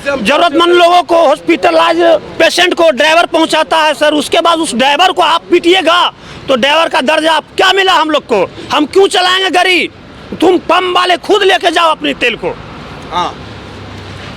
जरूरतमंद लोगों को हॉस्पिटलाइज पेशेंट को ड्राइवर पहुंचाता है सर। उसके बाद उस ड्राइवर को आप पीटिएगा तो ड्राइवर का दर्जा क्या मिला हम लोग को? हम क्यों चलाएंगे गाड़ी? तुम पंप वाले खुद लेके जाओ अपने तेल को। हाँ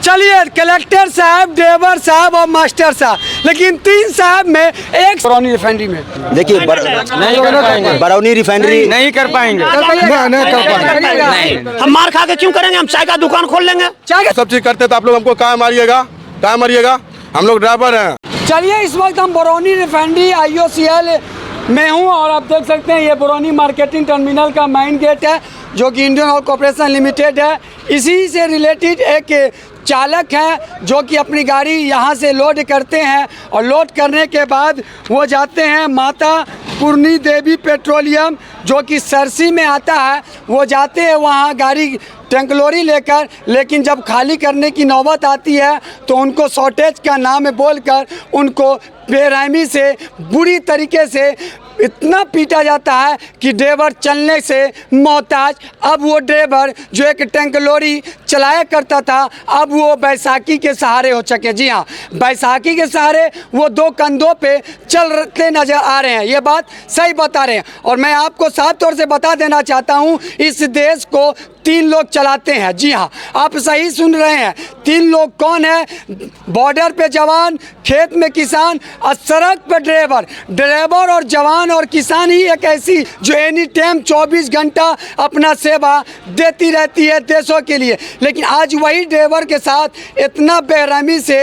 चलिए, कलेक्टर साहब, ड्राइवर साहब और मास्टर साहब, लेकिन 3 साहब में एक बरौनी रिफाइनरी में देखिए नहीं कर पाएंगे, बरौनी रिफाइनरी नहीं कर पाएंगे, नहीं कर पाएंगे। हम मार खा के क्यों करेंगे? हम चाय का दुकान खोल लेंगे। चाय सब चीज करते तो आप लोग हमको कहाँ मारिएगा? हम लोग ड्राइवर हैं। चलिए, इस वक्त हम बरौनी रिफाइनरी IOCL में हूँ और आप देख सकते हैं ये बरौनी मार्केटिंग टर्मिनल का मेन गेट है जो कि इंडियन ऑयल कॉर्पोरेशन लिमिटेड है। इसी से रिलेटेड एक चालक है जो कि अपनी गाड़ी यहाँ से लोड करते हैं और लोड करने के बाद वो जाते हैं माता पूर्णी देवी पेट्रोलियम जो कि सरसी में आता है। वो जाते हैं वहाँ गाड़ी टैंकलोरी लेकर, लेकिन जब खाली करने की नौबत आती है तो उनको शॉर्टेज का नाम बोलकर उनको बेरहमी से बुरी तरीके से इतना पीटा जाता है कि ड्राइवर चलने से मोहताज। अब वो ड्राइवर जो एक टैंक लॉरी चलाया करता था अब वो बैसाखी के सहारे हो सके। जी हाँ, बैसाखी के सहारे वो 2 कंधों पे चलते नजर आ रहे हैं। ये बात सही बता रहे हैं और मैं आपको साफ तौर से बता देना चाहता हूँ, इस देश को 3 लोग चलाते हैं। जी हाँ, आप सही सुन रहे हैं। 3 लोग कौन है? बॉर्डर पे जवान, खेत में किसान और सड़क पे ड्राइवर। ड्राइवर और जवान और किसान ही एक ऐसी जो एनी टाइम 24 घंटा अपना सेवा देती रहती है देशों के लिए। लेकिन आज वही ड्राइवर के साथ इतना बेरहमी से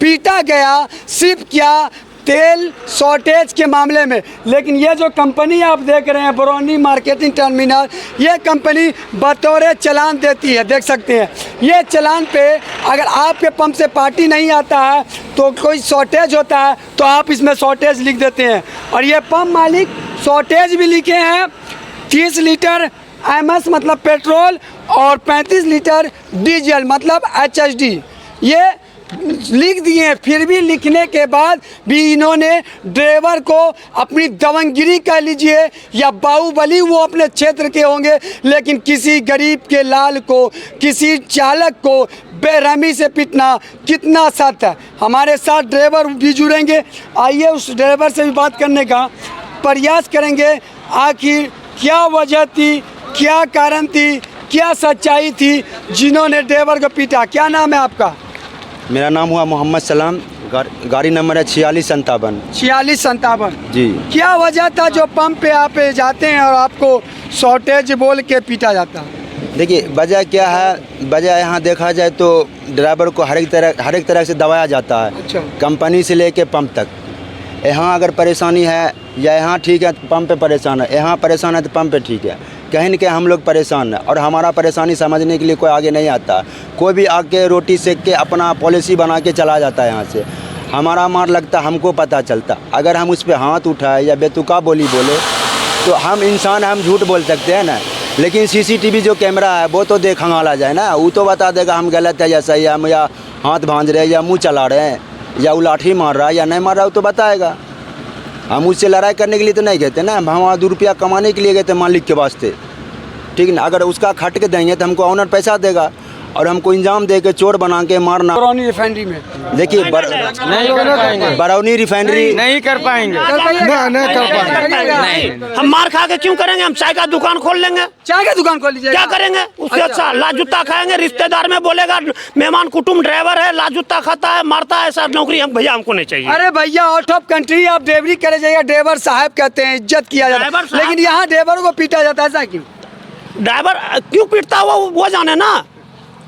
पीटा गया, सिर्फ क्या तेल शॉर्टेज के मामले में। लेकिन ये जो कंपनी आप देख रहे हैं बरौनी मार्केटिंग टर्मिनल, ये कंपनी बतौर चलान देती है। देख सकते हैं ये चलान पे अगर आपके पंप से पार्टी नहीं आता है तो कोई शॉर्टेज होता है तो आप इसमें शॉर्टेज लिख देते हैं। और ये पंप मालिक शॉर्टेज भी लिखे हैं 30 लीटर MS मतलब पेट्रोल और 35 लीटर डीजल मतलब HSD ये लिख दिए हैं। फिर भी लिखने के बाद भी इन्होंने ड्राइवर को अपनी दबंगगिरी कह लीजिए या बाहुबली वो अपने क्षेत्र के होंगे, लेकिन किसी गरीब के लाल को, किसी चालक को बेरहमी से पीटना कितना सख्त है। हमारे साथ ड्राइवर भी जुड़ेंगे, आइए उस ड्राइवर से भी बात करने का प्रयास करेंगे। आखिर क्या वजह थी, क्या कारण थी, क्या सच्चाई थी जिन्होंने ड्राइवर को पीटा? क्या नाम है आपका? मेरा नाम हुआ मोहम्मद सलाम, गाड़ी नंबर है 4657। 4657 जी। क्या वजह था जो पंप पे आप जाते हैं और आपको शॉर्टेज बोल के पीटा जाता है? देखिए वजह क्या है, वजह यहाँ देखा जाए तो ड्राइवर को हर एक तरह से दबाया जाता है। अच्छा। कंपनी से लेके पंप तक। यहाँ अगर परेशानी है या यहाँ ठीक है तो पंप पे परेशान है, यहाँ परेशान है तो पंप पे ठीक है। कहीं न कहीं हम लोग परेशान हैं और हमारा परेशानी समझने के लिए कोई आगे नहीं आता। कोई भी आके रोटी सेक के अपना पॉलिसी बना के चला जाता है यहाँ से। हमारा मार लगता हमको पता चलता। अगर हम उस पर हाथ उठाए या बेतुका बोली बोले तो हम इंसान, हम झूठ बोल सकते हैं ना, लेकिन CCTV जो कैमरा है वो तो देख खंगाला जाए ना, वो तो बता देगा हम गलत है या सही है, हम या हाथ भांज रहे हैं या मुँह चला रहे हैं या वो लाठी मार रहा है या नहीं मार रहा है, वो तो बताएगा। हम उससे लड़ाई करने के लिए तो नहीं गए थे ना, हम वहाँ 2 रुपया कमाने के लिए गए थे मालिक के वास्ते, ठीक ना। अगर उसका खट के देंगे तो हमको ऑनर पैसा देगा और हमको इंजाम दे के चोर बना के मारना। बरौनी रिफाइनरी में देखिए नहीं कर पाएंगे, बरौनी रिफाइनरी नहीं कर पाएंगे, नहीं कर पाएंगे। हम मार खा के क्यों करेंगे? हम चाय का दुकान खोल लेंगे। चाय का दुकान खोल लीजिए। क्या करेंगे? उससे अच्छा ला जूता खाएंगे। रिश्तेदार में बोलेगा मेहमान कुटुंब ड्राइवर है, ला जूता खाता है, मारता है, ऐसा नौकरी हम भैया हमको नहीं चाहिए। अरे भैया आउट ऑफ कंट्री आप ड्राइवरी करे जाइए, ड्राइवर साहब कहते हैं, इज्जत किया जाता है, लेकिन यहाँ ड्राइवरों को पीटा जाता है। ऐसा क्यों? ड्राइवर क्यों पीटता वो जाने ना,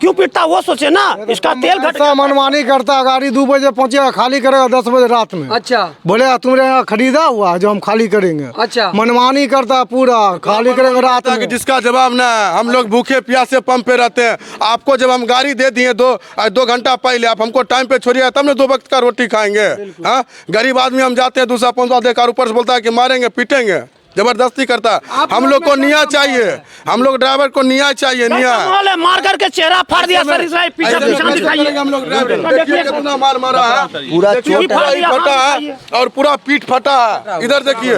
क्यों पीटता वो सोचे ना। इसका तेल घट मनमानी करता, गाड़ी 2 बजे पहुंचेगा, खाली करेगा 10 बजे रात में। अच्छा। बोले तुमने यहाँ खरीदा हुआ जो हम खाली करेंगे। अच्छा। मनमानी करता पूरा, खाली करेंगे रात में। जिसका जवाब ना है। हम लोग भूखे प्यासे पंप पे रहते हैं। आपको जब हम गाड़ी दे दिए 2 घंटा पहले, आप हमको टाइम पे छोड़िए तब ना 2 वक्त का रोटी खाएंगे। हाँ, गरीब आदमी हम जाते हैं, दूसरा 500 देकर ऊपर से बोलता है कि मारेंगे पीटेंगे, जबरदस्ती करता है। हम लोग को न्याय चाहिए, हम लोग ड्राइवर को न्याय चाहिए। न्याय मार करके चेहरा फाड़ दिया सर, पीछे दिखाइए। हम लोग देखिए कितना मार मारा है, पूरा फटा है और पूरा पीठ फटा है। इधर देखिए,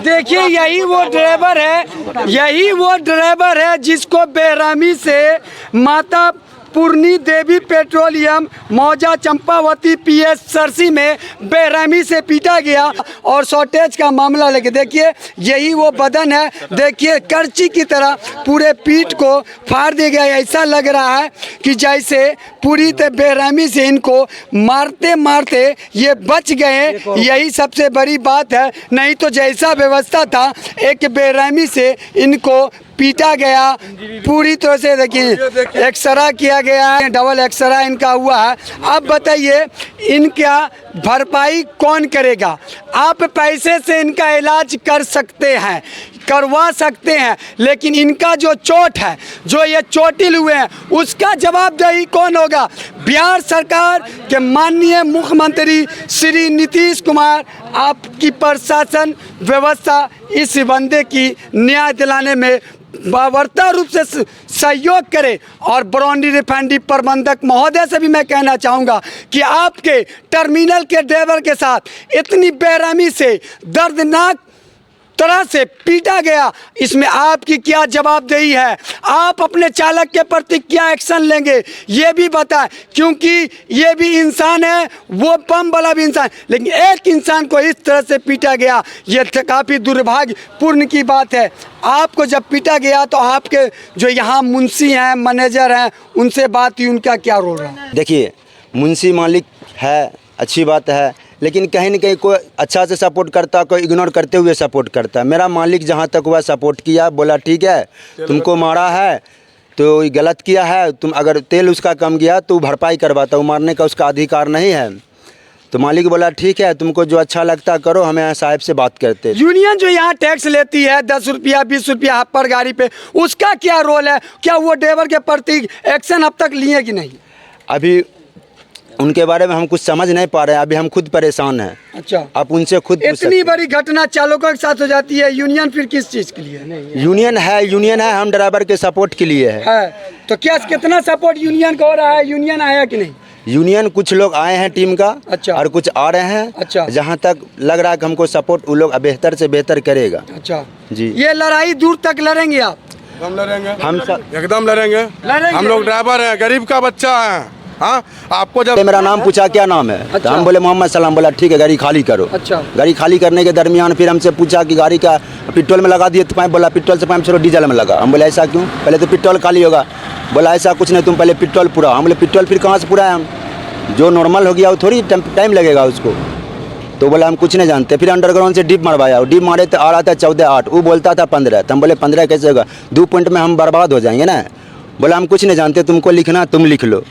देखिए यही वो ड्राइवर है, यही वो ड्राइवर है जिसको बेरहमी से माता पूर्णी देवी पेट्रोलियम मौजा चंपावती पीएस सरसी में बेरहमी से पीटा गया और शॉर्टेज का मामला लेके देखिए यही वो बदन है, देखिए करची की तरह पूरे पीठ को फाड़ दिया गया। ऐसा लग रहा है कि जैसे पूरी तरह बेरहमी से इनको मारते मारते ये बच गए। यही सबसे बड़ी बात है, नहीं तो जैसा व्यवस्था था एक बेरहमी से इनको पीटा गया पूरी तरह से। देखिए एक्सरा किया गया है, डबल एक्सरा इनका हुआ है। अब बताइए इनका भरपाई कौन करेगा? आप पैसे से इनका इलाज कर सकते हैं, करवा सकते हैं, लेकिन इनका जो चोट है, जो ये चोटिल हुए हैं, उसका जवाबदेही कौन होगा? बिहार सरकार के माननीय मुख्यमंत्री श्री नीतीश कुमार, आपकी प्रशासन व्यवस्था इस बंदे की न्याय दिलाने में बावरता रूप से सहयोग करे। और बरौनी रिफाइनरी प्रबंधक महोदय से भी मैं कहना चाहूँगा कि आपके टर्मिनल के ड्राइवर के साथ इतनी बेरहमी से दर्दनाक तरह से पीटा गया, इसमें आपकी क्या जवाबदेही है? आप अपने चालक के प्रति क्या एक्शन लेंगे ये भी बताएं, क्योंकि ये भी इंसान है, वो पंप वाला भी इंसान, लेकिन एक इंसान को इस तरह से पीटा गया, ये काफ़ी दुर्भाग्यपूर्ण की बात है। आपको जब पीटा गया तो आपके जो यहाँ मुंशी हैं, मैनेजर हैं, उनसे बात हुई, उनका क्या रोल रहा? देखिए मुंशी मालिक है, अच्छी बात है, लेकिन कहीं न कहीं कोई अच्छा से सपोर्ट करता, कोई इग्नोर करते हुए सपोर्ट करता। मेरा मालिक जहाँ तक हुआ सपोर्ट किया, बोला ठीक है तुमको मारा है तो गलत किया है, तुम अगर तेल उसका कम गया तो भरपाई करवाता, वो मारने का उसका अधिकार नहीं है। तो मालिक बोला ठीक है तुमको जो अच्छा लगता करो, हमें साहब से बात करते। यूनियन जो यहाँ टैक्स लेती है 10 रुपया 20 रुपया पर गाड़ी पे, उसका क्या रोल है? क्या वो ड्राइवर के प्रति एक्शन अब तक लिए कि नहीं? अभी उनके बारे में हम कुछ समझ नहीं पा रहे हैं, अभी हम खुद परेशान हैं। अच्छा, आप उनसे खुद पूछ सकते इतनी हैं। बड़ी घटना चालकों के साथ हो जाती है, यूनियन फिर किस चीज़ के लिए है? यूनियन है, हम ड्राइवर के सपोर्ट के लिए है। तो क्या कितना सपोर्ट यूनियन को हो रहा है? यूनियन आया कि नहीं? यूनियन कुछ लोग आए हैं टीम का, अच्छा, और कुछ आ रहे हैं। अच्छा, जहाँ तक लग रहा है कि हमको सपोर्ट वो लोग बेहतर से बेहतर करेगा। अच्छा जी, ये लड़ाई दूर तक लड़ेंगे आप? हम लड़ेंगे, हम सब एकदम लड़ेंगे। हम लोग ड्राइवर हैं, गरीब का बच्चा है। हाँ, आपको जब मेरा नाम पूछा क्या नाम है, अच्छा, तो हम बोले मोहम्मद सलाम। बोला ठीक है गाड़ी खाली करो। अच्छा, गाड़ी खाली करने के दरमियान फिर हमसे पूछा कि गाड़ी का पेट्रोल में लगा दिए तो पाइप, बोला पेट्रोल से पाइप छोड़ो डीजल में लगा। हम बोले ऐसा क्यों? पहले तो पेट्रोल खाली होगा। बोला ऐसा कुछ नहीं, तुम पहले पेट्रोल पूरा। हम बोले पेट्रोल फिर कहाँ से पूरा है? हम जो नॉर्मल हो गया वो थोड़ी टाइम लगेगा उसको। तो बोला हम कुछ नहीं जानते। फिर अंडरग्राउंड से डिप मरवाया, वो डिप मारे तो आ रहा था 14.8, वो बोलता था 15। तो हम बोले 15 कैसे होगा, 2 पॉइंट में हम बर्बाद हो जाएंगे ना। बोला हम कुछ नहीं जानते, तुमको लिखना तुम लिख लो।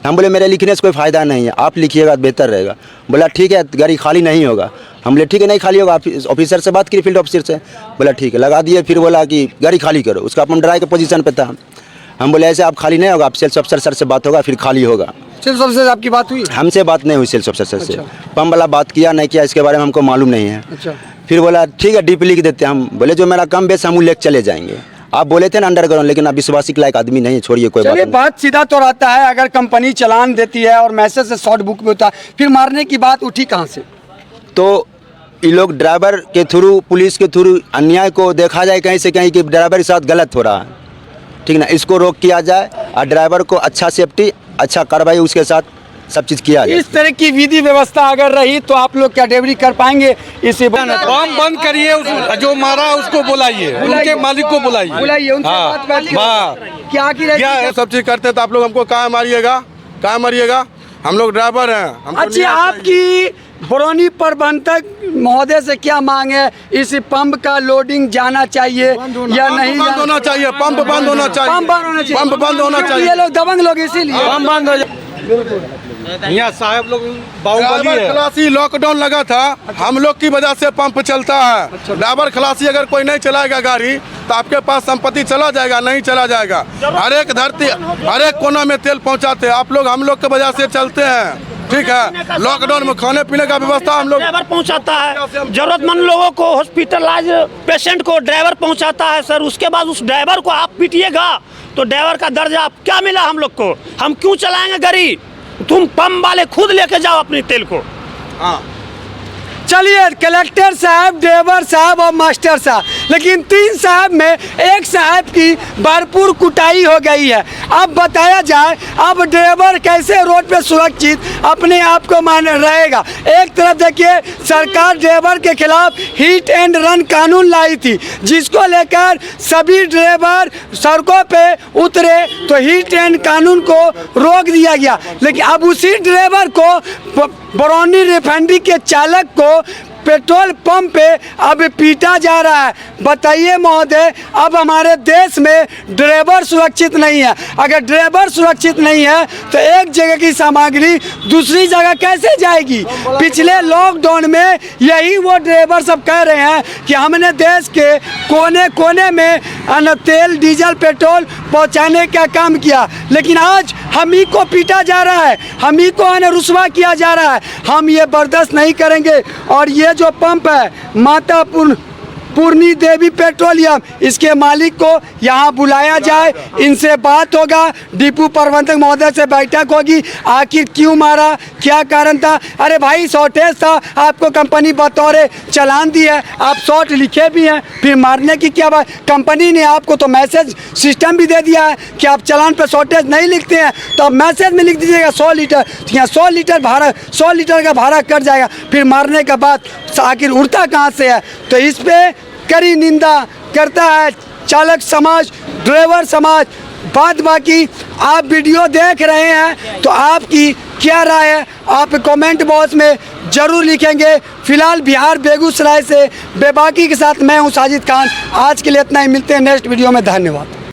हम बोले मेरे लिखने से कोई फ़ायदा नहीं है, आप लिखिएगा बेहतर रहेगा। बोला ठीक है गाड़ी खाली नहीं होगा। हम बोले ठीक है नहीं खाली होगा। ऑफिसर से बात की, फील्ड ऑफिसर से, बोला ठीक है लगा दिए। फिर बोला कि गाड़ी खाली करो, उसका अपन ड्राइवर के पोजीशन पे था। हम बोले ऐसे आप खाली नहीं होगा, आप सेल्स ऑफिसर सर से बात होगा फिर खाली होगा। सेल्स ऑफिसर से आपकी बात हुई? हमसे बात नहीं हुई सेल्स ऑफिसर सर से। अच्छा, पंप वाला बात किया नहीं किया इसके बारे में हमको मालूम नहीं है। अच्छा, फिर बोला ठीक है डीप लिख देते। हम बोले जो मेरा कम बेस हम लेके चले जाएंगे। आप बोले थे ना अंडरग्राउंड, लेकिन आप विश्वासी के लायक आदमी नहीं, छोड़िए कोई बात चलिए नहीं। बात सीधा तो रहता है, अगर कंपनी चलान देती है और मैसेज से शॉर्ट बुक में होता है, फिर मारने की बात उठी कहाँ से? तो ये लोग ड्राइवर के थ्रू, पुलिस के थ्रू अन्याय को देखा जाए कहीं से कहीं कि ड्राइवर के साथ गलत हो रहा है, ठीक ना, इसको रोक किया जाए और ड्राइवर को अच्छा सेफ्टी, अच्छा कार्रवाई उसके साथ सब चीज़ किया जाए। इस तरह की विधि व्यवस्था अगर रही तो आप लोग क्या डिलीवरी कर पाएंगे? इसे बम बंद करिए, जो मारा उसको बुलाइए, उनके मालिक को बुलाइए, बुलाइए, उनसे बात क्या की क्या है सब चीज़ करते तो आप लोग हमको कहाँ मारिएगा, कहाँ मारिएगा? हम लोग ड्राइवर हैं। अच्छा, आपकी बरौनी प्रबंधक महोदय से क्या मांग है? इस पंप का लोडिंग जाना चाहिए या नहीं? बंद होना चाहिए, पंप बंद होना चाहिए, पंप बंद होना चाहिए, पंप बंद होना चाहिए। ये लोग दबंग लोग इसीलिए बम बंद हो जाए। यहाँ साहब लोग बाहुबली ड्राइवर है। खलासी लॉकडाउन लगा था, हम लोग की वजह से पंप चलता है। ड्राइवर खलासी अगर कोई नहीं चलाएगा गाड़ी तो आपके पास संपत्ति चला जाएगा, नहीं चला जाएगा। हर एक धरती, हर एक कोना में तेल पहुंचाते हैं आप लोग, हम लोग की वजह से चलते हैं। ठीक है, लॉकडाउन में खाने पीने का व्यवस्था हम लोग ड्राइवर पहुंचाता है, जरूरतमंद लोगों को, हॉस्पिटलाइज पेशेंट को ड्राइवर पहुंचाता है सर। उसके बाद उस ड्राइवर को आप पीटिएगा तो ड्राइवर का दर्जा क्या मिला हम लोग को? हम क्यों चलाएंगे गाड़ी? तुम पंप वाले खुद लेके जाओ अपने तेल को। हाँ, चलिए कलेक्टर साहब, ड्राइवर साहब और मास्टर साहब, लेकिन 3 साहब में एक साहब की भरपूर कुटाई हो गई है। अब बताया जाए अब ड्राइवर कैसे रोड पे सुरक्षित अपने आप को मान रहेगा। एक तरफ देखिए सरकार ड्राइवर के खिलाफ हिट एंड रन कानून लाई थी, जिसको लेकर सभी ड्राइवर सड़कों पे उतरे तो हिट एंड कानून को रोक दिया गया। लेकिन अब उसी ड्राइवर को बरौनी रिफाइनरी के चालक को पेट्रोल पंप पे अब पीटा जा रहा है। बताइए महोदय, अब हमारे देश में ड्राइवर सुरक्षित नहीं है। अगर ड्राइवर सुरक्षित नहीं है तो एक जगह की सामग्री दूसरी जगह कैसे जाएगी। पिछले लॉकडाउन में यही वो ड्राइवर सब कह रहे हैं कि हमने देश के कोने कोने में तेल डीजल पेट्रोल पहुंचाने का काम किया, लेकिन आज हम ही को पीटा जा रहा है, हम ही को रुसवा किया जा रहा है। हम ये बर्दाश्त नहीं करेंगे। और ये जो पंप है माता पूर्णी देवी पेट्रोलियम, इसके मालिक को यहाँ बुलाया जाए, इनसे बात होगा, डिपो प्रबंधक महोदय से बैठक होगी, आखिर क्यों मारा, क्या कारण था। अरे भाई शॉर्टेज था, आपको कंपनी बतौर चालान दी है, आप शॉर्ट लिखे भी हैं, फिर मारने की क्या बात। कंपनी ने आपको तो मैसेज सिस्टम भी दे दिया है कि आप चालान पर शॉर्टेज नहीं लिखते हैं तो आप मैसेज में लिख दीजिएगा 100 लीटर, यहाँ 100 लीटर भाड़ा, 100 लीटर का भाड़ा कट जाएगा। फिर मारने के बाद आखिर उड़ता कहाँ से है। तो इस पर कड़ी निंदा करता है चालक समाज, ड्राइवर समाज। बात बाकी आप वीडियो देख रहे हैं तो आपकी क्या राय है, आप कमेंट बॉक्स में जरूर लिखेंगे। फिलहाल बिहार बेगूसराय से बेबाकी के साथ मैं हूं साजिद खान। आज के लिए इतना ही, मिलते हैं नेक्स्ट वीडियो में। धन्यवाद।